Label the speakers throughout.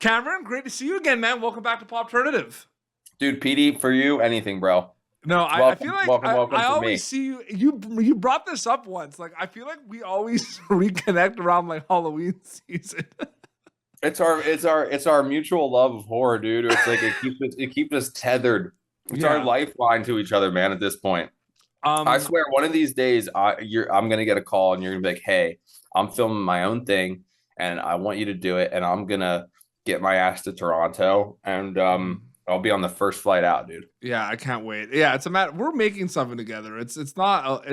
Speaker 1: Cameron, great to see you again, man. Welcome back to Popternative.
Speaker 2: Dude, PD, for you, anything, bro.
Speaker 1: No, I
Speaker 2: Welcome,
Speaker 1: feel like
Speaker 2: welcome
Speaker 1: I
Speaker 2: for
Speaker 1: always
Speaker 2: me.
Speaker 1: see you. You brought this up once. Like I feel like we always reconnect around like Halloween season.
Speaker 2: It's our mutual love of horror, dude. It's like it keeps us tethered. It's our
Speaker 1: Yeah.
Speaker 2: lifeline to each other, man. At this point, I
Speaker 1: Um.
Speaker 2: swear, one of these days, I'm gonna get a call, and you're gonna be like, "Hey, I'm filming my own thing, and I want you to do it, and I'm gonna get my ass to Toronto, and I'll be on the first flight out, dude."
Speaker 1: Yeah, I can't wait. Yeah, it's a matter. We're making something together. It's not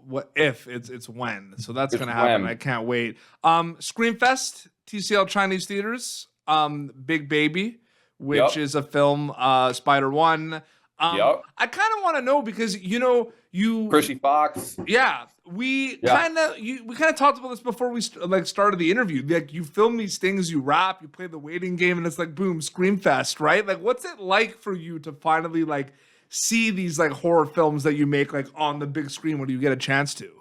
Speaker 1: what if it's when. So that's
Speaker 2: It's
Speaker 1: gonna happen. I
Speaker 2: when.
Speaker 1: can't wait. Screamfest, TCL Chinese theaters. Big Baby, which
Speaker 2: Yep.
Speaker 1: is a film. Spider One.
Speaker 2: Yep.
Speaker 1: I kind of want to know because you
Speaker 2: Krsy Fox.
Speaker 1: yeah, we
Speaker 2: Yeah.
Speaker 1: kind of talked about this before we started the interview. Like you film these things, you rap, you play the waiting game, and it's like boom, Screamfest, right? Like, what's it like for you to finally like see these like horror films that you make like on the big screen when you get a chance to?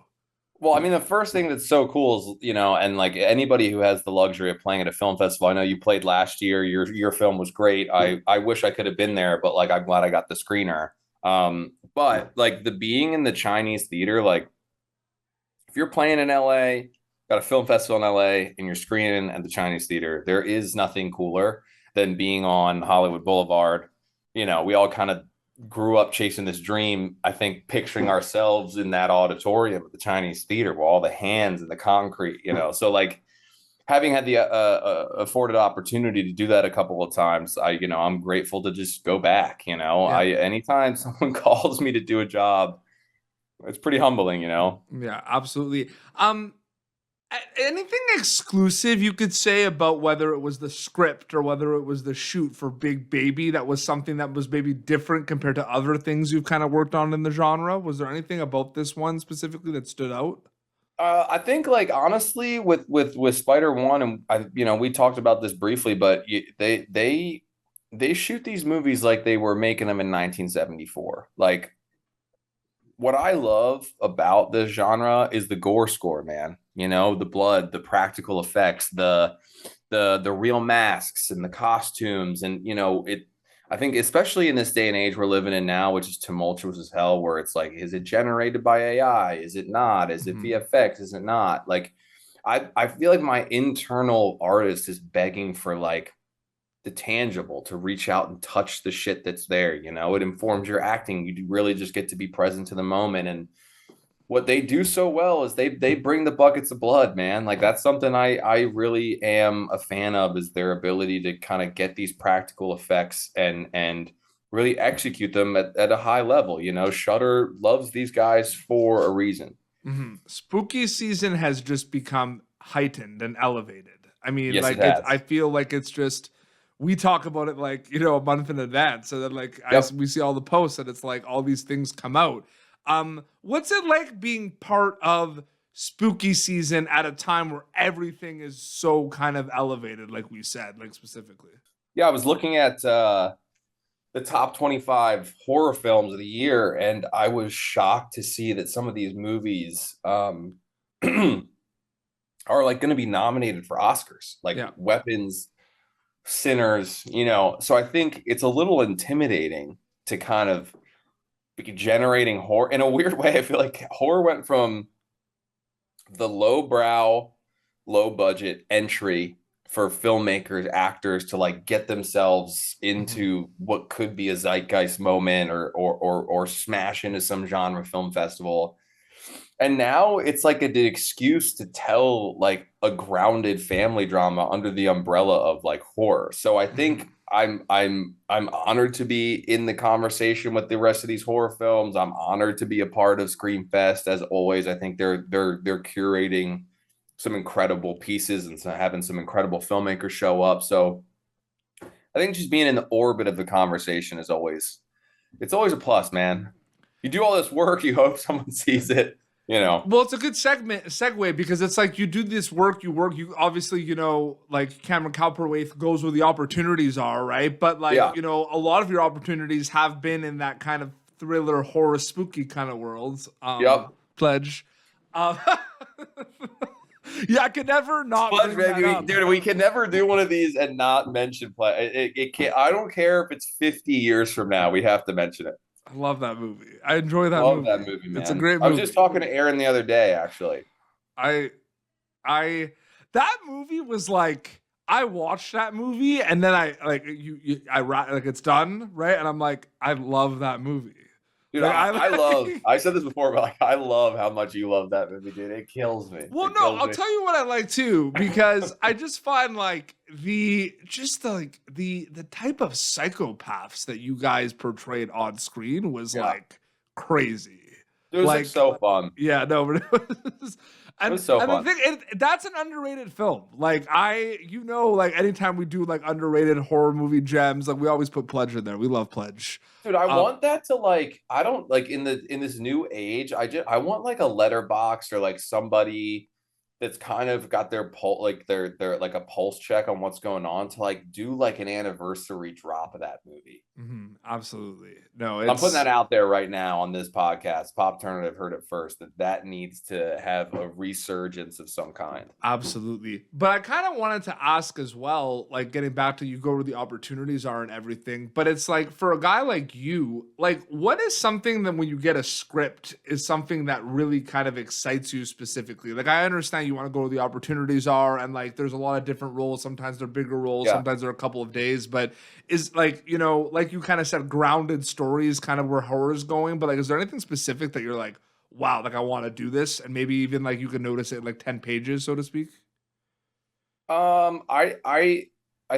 Speaker 2: Well, I mean, the first thing that's so cool is, and like anybody who has the luxury of playing at a film festival, I know you played last year. Your film was great. I wish I could have been there, but like I'm glad I got the screener. But like the being in the Chinese theater, like if you're playing in LA, got a film festival in LA, and you're screening at the Chinese theater, there is nothing cooler than being on Hollywood Boulevard. We all kind of grew up chasing this dream, I think, picturing ourselves in that auditorium at the Chinese theater with all the hands and the concrete, So like having had the afforded opportunity to do that a couple of times, I'm grateful to just go back.
Speaker 1: Yeah.
Speaker 2: Anytime someone calls me to do a job, it's pretty humbling.
Speaker 1: Yeah, absolutely. Anything exclusive you could say about whether it was the script or whether it was the shoot for Big Baby that was something that was maybe different compared to other things you've kind of worked on in the genre? Was there anything about this one specifically that stood out?
Speaker 2: I think, like, honestly, with Spider One, and we talked about this briefly, but they shoot these movies like they were making them in 1974. Like, what I love about this genre is the gore score, man. The blood, the practical effects, the real masks and the costumes, and it. I think especially in this day and age we're living in now, which is tumultuous as hell, where it's like, is it generated by AI? Is it not? Is it
Speaker 1: Mm-hmm.
Speaker 2: VFX? Is it not? Like, I feel like my internal artist is begging for like the tangible to reach out and touch the shit that's there. It informs your acting. You really just get to be present to the moment. And what they do so well is they bring the buckets of blood, man. Like that's something I really am a fan of, is their ability to kind of get these practical effects and really execute them at a high level. Shudder loves these guys for a reason.
Speaker 1: Mm-hmm. Spooky season has just become heightened and elevated. I mean,
Speaker 2: Yes, it
Speaker 1: like it's.
Speaker 2: has.
Speaker 1: I feel like it's just we talk about it like a month in advance, so that like
Speaker 2: Yep.
Speaker 1: we see all the posts and it's like all these things come out. What's it like being part of spooky season at a time where everything is so kind of elevated, like we said, like specifically?
Speaker 2: Yeah, I was looking at the top 25 horror films of the year, and I was shocked to see that some of these movies are like going to be nominated for Oscars, like
Speaker 1: Yeah.
Speaker 2: Weapons, Sinners. So I think it's a little intimidating to kind of be generating horror in a weird way. I feel like horror went from the lowbrow, low budget entry for filmmakers, actors to like get themselves
Speaker 1: Mm-hmm.
Speaker 2: into what could be a zeitgeist moment, or smash into some genre film festival. And now it's like an excuse to tell like a grounded family drama under the umbrella of like horror. So I think
Speaker 1: Mm-hmm.
Speaker 2: I'm honored to be in the conversation with the rest of these horror films. I'm honored to be a part of Screamfest. As always, I think they're curating some incredible pieces and having some incredible filmmakers show up. So I think just being in the orbit of the conversation is always, it's always a plus, man. You do all this work, you hope someone sees it.
Speaker 1: Well, it's a good segue because it's like you do this work, you obviously, like Cameron Cowperthwaite goes where the opportunities are, right? But like,
Speaker 2: Yeah.
Speaker 1: a lot of your opportunities have been in that kind of thriller, horror, spooky kind of worlds.
Speaker 2: Yep.
Speaker 1: Pledge. Um, Yeah, I could never not
Speaker 2: Pledge,
Speaker 1: bring that
Speaker 2: baby.
Speaker 1: up.
Speaker 2: Dude, we can never do one of these and not mention Pledge. It can't. I don't care if it's 50 years from now. We have to mention it.
Speaker 1: I love that movie. I enjoy that
Speaker 2: Love
Speaker 1: movie.
Speaker 2: that movie, man.
Speaker 1: It's a great
Speaker 2: I was
Speaker 1: movie.
Speaker 2: just talking to Aaron the other day, actually.
Speaker 1: I that movie was like, I watched that movie and then I like like it's done, right? And I'm like, I love that movie.
Speaker 2: Dude,
Speaker 1: Like,
Speaker 2: I love, I said this before, but like, I love how much you love that movie, dude. It kills me.
Speaker 1: Well,
Speaker 2: It
Speaker 1: no,
Speaker 2: kills
Speaker 1: I'll
Speaker 2: me.
Speaker 1: tell you what I like too, because I just find like the type of psychopaths that you guys portrayed on screen was like crazy.
Speaker 2: It was like so fun.
Speaker 1: Yeah, no, but it was,
Speaker 2: It was so fun.
Speaker 1: The thing, that's an underrated film. Like like anytime we do like underrated horror movie gems, like we always put Pledge in there. We love Pledge.
Speaker 2: Dude, I want that to like, I don't like in this new age, I want like a letterbox or like somebody that's kind of got their pulse, like their like a pulse check on what's going on to like do like an anniversary drop of that movie.
Speaker 1: Mm-hmm, absolutely. No,
Speaker 2: I'm putting that out there right now on this podcast. Pop Turnative heard it first, that needs to have a resurgence of some kind.
Speaker 1: Absolutely. But I kind of wanted to ask as well, like getting back to you go where the opportunities are and everything, but it's like for a guy like you, like what is something that when you get a script is something that really kind of excites you specifically? Like I understand you want to go where the opportunities are and like there's a lot of different roles. Sometimes they're bigger roles, sometimes they're a couple of days, but is like, you know, like you kind of said, grounded stories kind of where horror is going, but like is there anything specific that you're like, wow, like I want to do this, and maybe even like you can notice it in like 10 pages, so to speak?
Speaker 2: I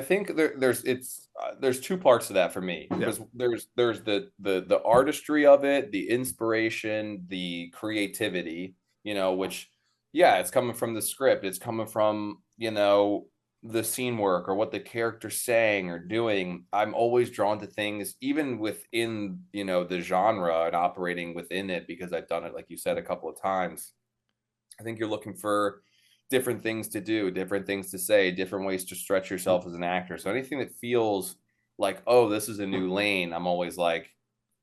Speaker 2: think there's two parts to that for me. Because there's the artistry of it, the inspiration, the creativity, you know, which it's coming from the script, it's coming from, you know, the scene work or what the character's saying or doing. I'm always drawn to things even within, you know, the genre and operating within it because I've done it, like you said, a couple of times. I think you're looking for different things to do, different things to say, different ways to stretch yourself as an actor. So anything that feels like, oh, this is a new lane, I'm always like,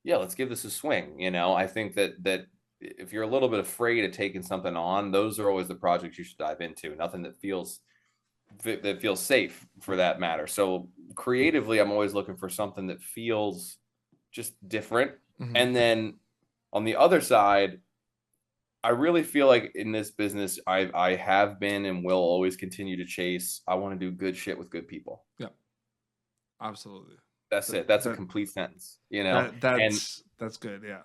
Speaker 2: yeah, let's give this a swing. You know, I think that if you're a little bit afraid of taking something on, those are always the projects you should dive into. Nothing that feels safe for that matter. So creatively, I'm always looking for something that feels just different. Mm-hmm. And then on the other side, I really feel like in this business, I have been and will always continue to chase. I want to do good shit with good people.
Speaker 1: Yeah, absolutely.
Speaker 2: That's it. That's a complete sentence, you know?
Speaker 1: That's good. Yeah.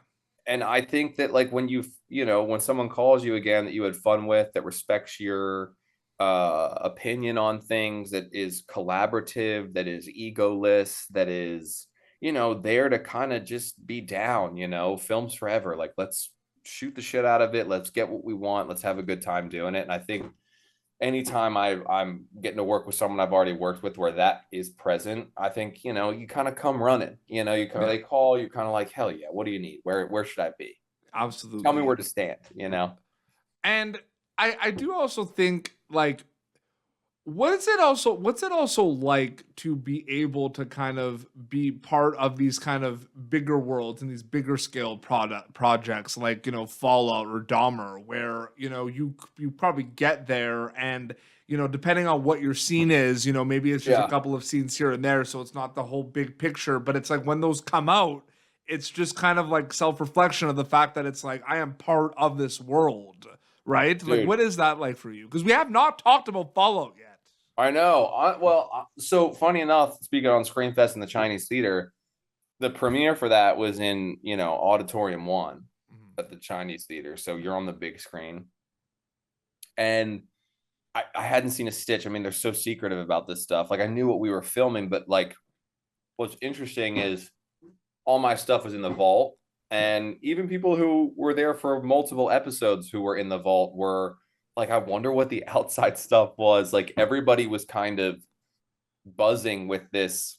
Speaker 2: And I think that like when when someone calls you again that you had fun with, that respects your opinion on things, that is collaborative, that is egoless, that is, you know, there to kind of just be down, you know, films forever. Like, let's shoot the shit out of it. Let's get what we want. Let's have a good time doing it. And I think anytime I'm getting to work with someone I've already worked with where that is present, I think, you know, you kind of come running, you know, they call, you're kind of like, hell yeah. What do you need? Where should I be?
Speaker 1: Absolutely.
Speaker 2: Tell me where to stand, you know?
Speaker 1: And I do also think like, what's it also like to be able to kind of be part of these kind of bigger worlds and these bigger scale projects like, you know, Fallout or Dahmer, where, you know, you probably get there and, you know, depending on what your scene is, you know, maybe it's just a couple of scenes here and there, so it's not the whole big picture, but it's like when those come out, it's just kind of like self-reflection of the fact that it's like, I am part of this world, right? Dude. Like, what is that like for you? Because we have not talked about Fallout yet.
Speaker 2: I know. So funny enough, speaking on Screamfest in the Chinese theater, the premiere for that was in, you know, Auditorium 1 at the Chinese theater. So you're on the big screen. And I hadn't seen a stitch. I mean, they're so secretive about this stuff. Like I knew what we were filming, but like what's interesting is all my stuff was in the vault. And even people who were there for multiple episodes who were in the vault were like, I wonder what the outside stuff was. Like everybody was kind of buzzing with this,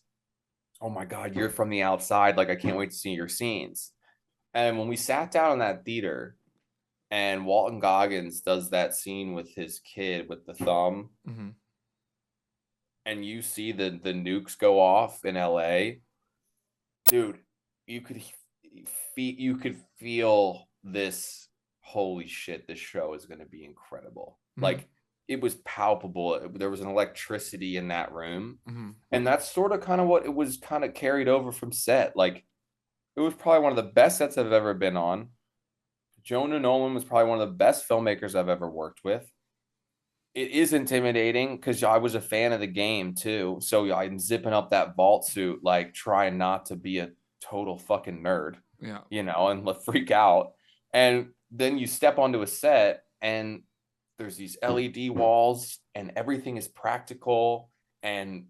Speaker 2: oh my God, you're from the outside. Like, I can't wait to see your scenes. And when we sat down in that theater and Walton Goggins does that scene with his kid with the thumb, and you see the nukes go off in LA, dude, you could feel this, holy shit, this show is going to be incredible. Like it was palpable. There was an electricity in that room.
Speaker 1: Mm-hmm.
Speaker 2: And that's sort of kind of what it was kind of carried over from set. Like, it was probably one of the best sets I've ever been on. Jonah Nolan was probably one of the best filmmakers I've ever worked with. It is intimidating because I was a fan of the game too. So I'm zipping up that vault suit, like trying not to be a total fucking nerd, and freak out. And then you step onto a set and there's these LED walls and everything is practical. And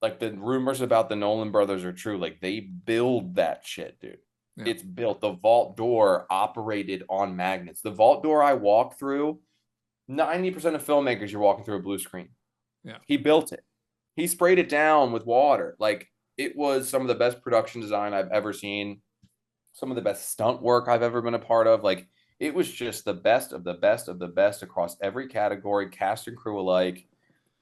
Speaker 2: like the rumors about the Nolan brothers are true. Like they build that shit, dude. Yeah. It's built. The vault door operated on magnets. The vault door I walked through, 90% of filmmakers, you're walking through a blue screen.
Speaker 1: Yeah.
Speaker 2: He built it. He sprayed it down with water. Like, it was some of the best production design I've ever seen. Some of the best stunt work I've ever been a part of. Like, it was just the best of the best of the best across every category, cast and crew alike.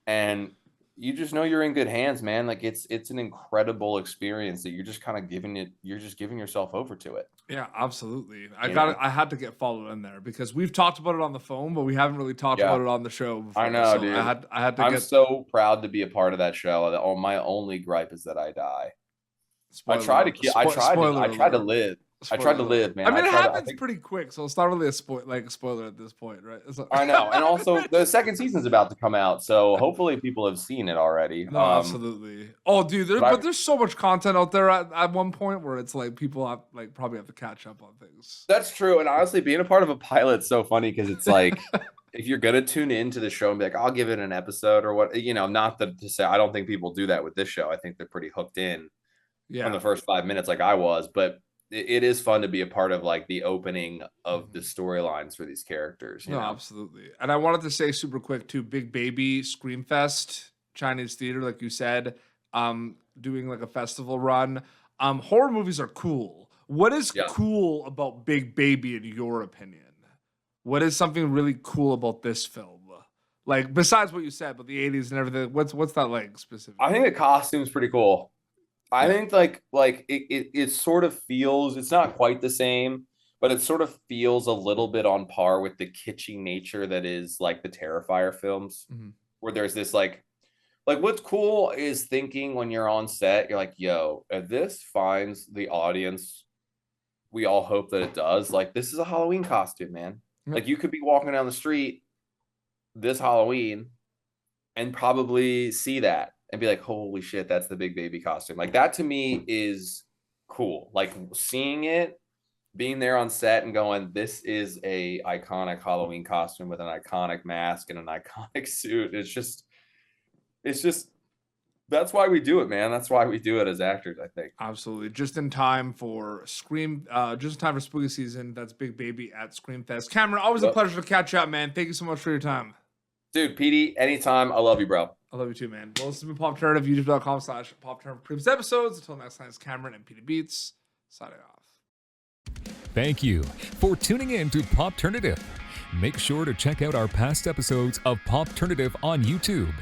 Speaker 2: And you just know you're in good hands, man. Like, it's an incredible experience that you're just kind of giving yourself over to it.
Speaker 1: Yeah, absolutely. I had to get followed in there because we've talked about it on the phone, but we haven't really talked about it on the show before.
Speaker 2: I know, dude.
Speaker 1: I had to
Speaker 2: I'm so proud to be a part of that show. My only gripe is that I die. I tried to live. I tried to live, man.
Speaker 1: I mean, it happens pretty quick, so it's not really a spoiler at this point, right?
Speaker 2: I know, and also the second season's about to come out, so hopefully people have seen it already.
Speaker 1: No, absolutely. Oh, dude, there's so much content out there at one point where it's like people probably have to catch up on things.
Speaker 2: That's true, and honestly, being a part of a pilot's so funny because it's like if you're gonna tune into the show and be like, I'll give it an episode or what, not to say I don't think people do that with this show. I think they're pretty hooked in from the first 5 minutes, like I was, but it is fun to be a part of like the opening of the storylines for these characters. You know?
Speaker 1: Absolutely. And I wanted to say super quick too, Big Baby Screamfest, Chinese theater, like you said, doing like a festival run. Horror movies are cool. What is cool about Big Baby in your opinion? What is something really cool about this film? Like besides what you said about the 80s and everything, what's that like specifically?
Speaker 2: I think the costume's pretty cool. I think like it sort of feels, it's not quite the same, but it sort of feels a little bit on par with the kitschy nature that is like the Terrifier films, where there's this like what's cool is thinking when you're on set, you're like, yo, if this finds the audience, we all hope that it does. Like, this is a Halloween costume, man. Like, you could be walking down the street this Halloween and probably see that and be like, holy shit, that's the Big Baby costume. Like, that to me is cool. Like, seeing it, being there on set and going, this is a iconic Halloween costume with an iconic mask and an iconic suit. It's just, that's why we do it, man. That's why we do it as actors, I think.
Speaker 1: Absolutely. Just in time for spooky season. That's Big Baby at Screamfest. Cameron, always a pleasure to catch up, man. Thank you so much for your time.
Speaker 2: Dude, PD, anytime. I love you, bro.
Speaker 1: I love you too, man. Well, this has been Pop Alternative, youtube.com/PopAlternative. Previous episodes. Until next time, it's Cameron and PD Beats. Signing off.
Speaker 3: Thank you for tuning in to Pop Alternative. Make sure to check out our past episodes of Pop Alternative on YouTube.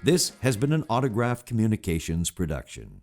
Speaker 4: This has been an Autograph Communications production.